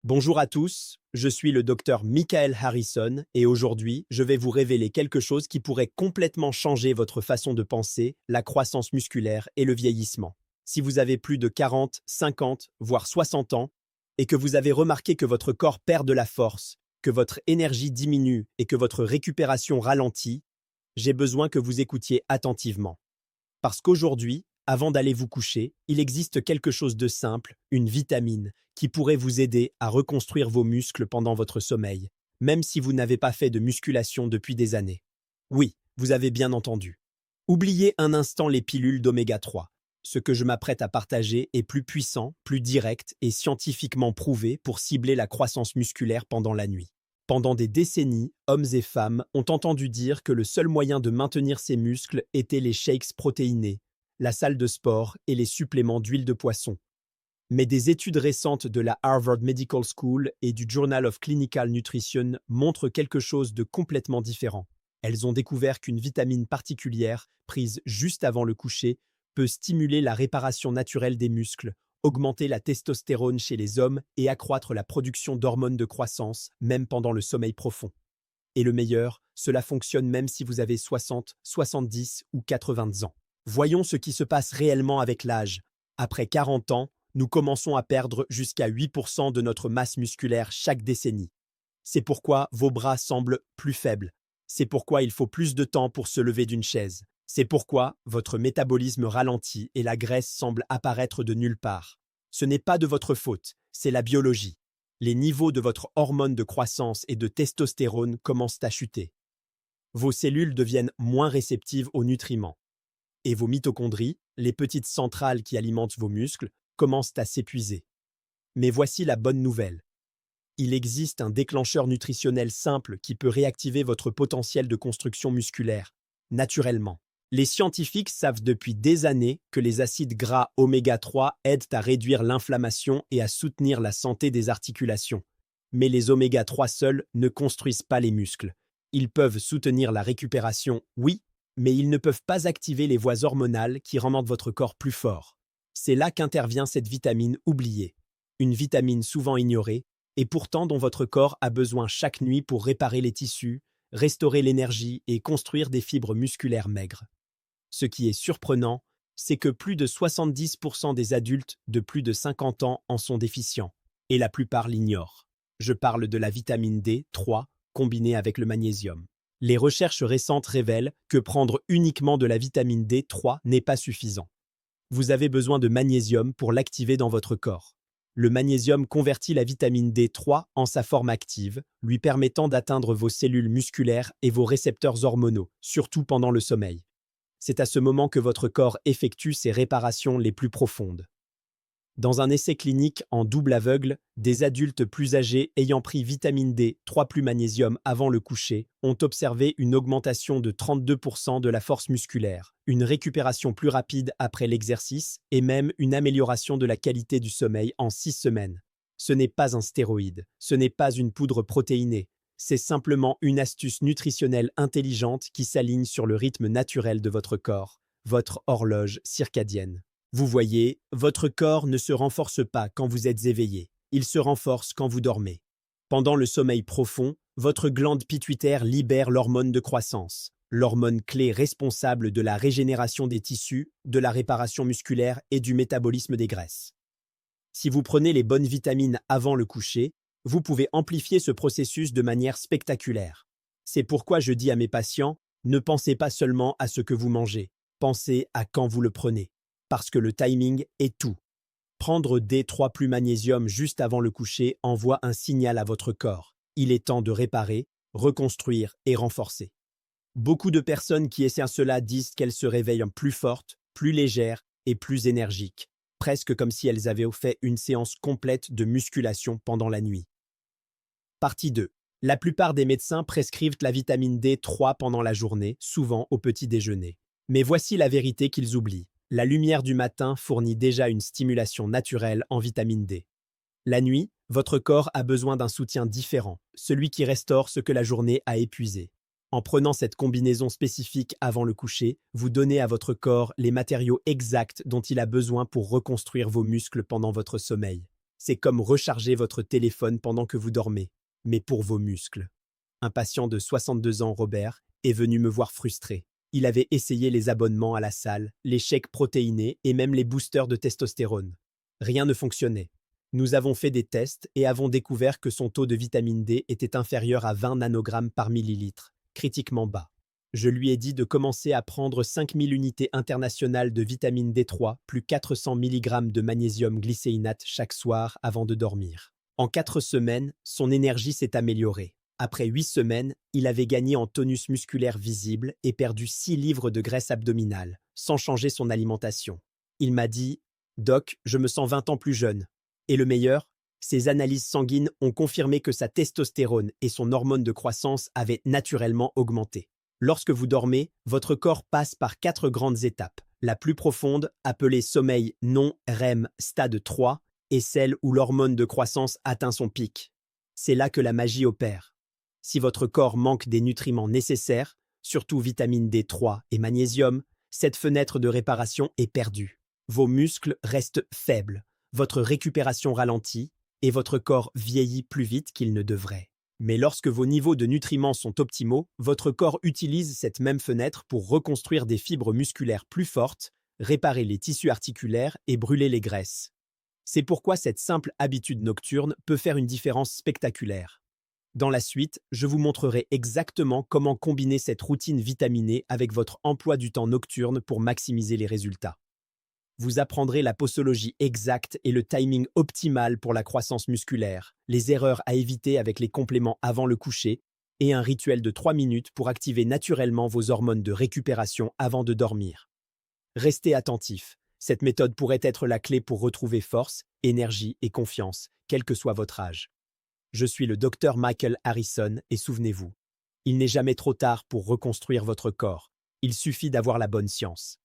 Bonjour à tous, je suis le docteur Michael Harrison et aujourd'hui, je vais vous révéler quelque chose qui pourrait complètement changer votre façon de penser, la croissance musculaire et le vieillissement. Si vous avez plus de 40, 50, voire 60 ans, et que vous avez remarqué que votre corps perd de la force, que votre énergie diminue et que votre récupération ralentit, j'ai besoin que vous écoutiez attentivement. Parce qu'aujourd'hui, avant d'aller vous coucher, il existe quelque chose de simple, une vitamine, qui pourrait vous aider à reconstruire vos muscles pendant votre sommeil, même si vous n'avez pas fait de musculation depuis des années. Oui, vous avez bien entendu. Oubliez un instant les pilules d'oméga 3. Ce que je m'apprête à partager est plus puissant, plus direct et scientifiquement prouvé pour cibler la croissance musculaire pendant la nuit. Pendant des décennies, hommes et femmes ont entendu dire que le seul moyen de maintenir ses muscles était les shakes protéinés, la salle de sport et les suppléments d'huile de poisson. Mais des études récentes de la Harvard Medical School et du Journal of Clinical Nutrition montrent quelque chose de complètement différent. Elles ont découvert qu'une vitamine particulière, prise juste avant le coucher, peut stimuler la réparation naturelle des muscles, augmenter la testostérone chez les hommes et accroître la production d'hormones de croissance, même pendant le sommeil profond. Et le meilleur, cela fonctionne même si vous avez 60, 70 ou 80 ans. Voyons ce qui se passe réellement avec l'âge. Après 40 ans, nous commençons à perdre jusqu'à 8% de notre masse musculaire chaque décennie. C'est pourquoi vos bras semblent plus faibles. C'est pourquoi il faut plus de temps pour se lever d'une chaise. C'est pourquoi votre métabolisme ralentit et la graisse semble apparaître de nulle part. Ce n'est pas de votre faute, c'est la biologie. Les niveaux de votre hormone de croissance et de testostérone commencent à chuter. Vos cellules deviennent moins réceptives aux nutriments. Et vos mitochondries, les petites centrales qui alimentent vos muscles, commencent à s'épuiser. Mais voici la bonne nouvelle. Il existe un déclencheur nutritionnel simple qui peut réactiver votre potentiel de construction musculaire, naturellement. Les scientifiques savent depuis des années que les acides gras oméga 3 aident à réduire l'inflammation et à soutenir la santé des articulations. Mais les oméga 3 seuls ne construisent pas les muscles. Ils peuvent soutenir la récupération, oui, mais ils ne peuvent pas activer les voies hormonales qui rendent votre corps plus fort. C'est là qu'intervient cette vitamine oubliée, une vitamine souvent ignorée, et pourtant dont votre corps a besoin chaque nuit pour réparer les tissus, restaurer l'énergie et construire des fibres musculaires maigres. Ce qui est surprenant, c'est que plus de 70% des adultes de plus de 50 ans en sont déficients, et la plupart l'ignorent. Je parle de la vitamine D3 combinée avec le magnésium. Les recherches récentes révèlent que prendre uniquement de la vitamine D3 n'est pas suffisant. Vous avez besoin de magnésium pour l'activer dans votre corps. Le magnésium convertit la vitamine D3 en sa forme active, lui permettant d'atteindre vos cellules musculaires et vos récepteurs hormonaux, surtout pendant le sommeil. C'est à ce moment que votre corps effectue ses réparations les plus profondes. Dans un essai clinique en double aveugle, des adultes plus âgés ayant pris vitamine D 3 plus magnésium avant le coucher ont observé une augmentation de 32% de la force musculaire, une récupération plus rapide après l'exercice et même une amélioration de la qualité du sommeil en 6 semaines. Ce n'est pas un stéroïde, ce n'est pas une poudre protéinée, c'est simplement une astuce nutritionnelle intelligente qui s'aligne sur le rythme naturel de votre corps, votre horloge circadienne. Vous voyez, votre corps ne se renforce pas quand vous êtes éveillé, il se renforce quand vous dormez. Pendant le sommeil profond, votre glande pituitaire libère l'hormone de croissance, l'hormone clé responsable de la régénération des tissus, de la réparation musculaire et du métabolisme des graisses. Si vous prenez les bonnes vitamines avant le coucher, vous pouvez amplifier ce processus de manière spectaculaire. C'est pourquoi je dis à mes patients, ne pensez pas seulement à ce que vous mangez, pensez à quand vous le prenez. Parce que le timing est tout. Prendre D3 plus magnésium juste avant le coucher envoie un signal à votre corps. Il est temps de réparer, reconstruire et renforcer. Beaucoup de personnes qui essaient cela disent qu'elles se réveillent plus fortes, plus légères et plus énergiques, presque comme si elles avaient fait une séance complète de musculation pendant la nuit. Partie 2. La plupart des médecins prescrivent la vitamine D3 pendant la journée, souvent au petit déjeuner. Mais voici la vérité qu'ils oublient. La lumière du matin fournit déjà une stimulation naturelle en vitamine D. La nuit, votre corps a besoin d'un soutien différent, celui qui restaure ce que la journée a épuisé. En prenant cette combinaison spécifique avant le coucher, vous donnez à votre corps les matériaux exacts dont il a besoin pour reconstruire vos muscles pendant votre sommeil. C'est comme recharger votre téléphone pendant que vous dormez, mais pour vos muscles. Un patient de 62 ans, Robert, est venu me voir frustré. Il avait essayé les abonnements à la salle, les shakes protéinés et même les boosters de testostérone. Rien ne fonctionnait. Nous avons fait des tests et avons découvert que son taux de vitamine D était inférieur à 20 nanogrammes par millilitre, critiquement bas. Je lui ai dit de commencer à prendre 5000 unités internationales de vitamine D3 plus 400 mg de magnésium glycéinate chaque soir avant de dormir. En 4 semaines, son énergie s'est améliorée. Après 8 semaines, il avait gagné en tonus musculaire visible et perdu 6 livres de graisse abdominale, sans changer son alimentation. Il m'a dit « Doc, je me sens 20 ans plus jeune. » Et le meilleur, ses analyses sanguines ont confirmé que sa testostérone et son hormone de croissance avaient naturellement augmenté. Lorsque vous dormez, votre corps passe par 4 grandes étapes. La plus profonde, appelée sommeil non REM stade 3, est celle où l'hormone de croissance atteint son pic. C'est là que la magie opère. Si votre corps manque des nutriments nécessaires, surtout vitamine D3 et magnésium, cette fenêtre de réparation est perdue. Vos muscles restent faibles, votre récupération ralentit et votre corps vieillit plus vite qu'il ne devrait. Mais lorsque vos niveaux de nutriments sont optimaux, votre corps utilise cette même fenêtre pour reconstruire des fibres musculaires plus fortes, réparer les tissus articulaires et brûler les graisses. C'est pourquoi cette simple habitude nocturne peut faire une différence spectaculaire. Dans la suite, je vous montrerai exactement comment combiner cette routine vitaminée avec votre emploi du temps nocturne pour maximiser les résultats. Vous apprendrez la posologie exacte et le timing optimal pour la croissance musculaire, les erreurs à éviter avec les compléments avant le coucher et un rituel de 3 minutes pour activer naturellement vos hormones de récupération avant de dormir. Restez attentifs, cette méthode pourrait être la clé pour retrouver force, énergie et confiance, quel que soit votre âge. Je suis le Dr Michael Harrison et souvenez-vous, il n'est jamais trop tard pour reconstruire votre corps, il suffit d'avoir la bonne science.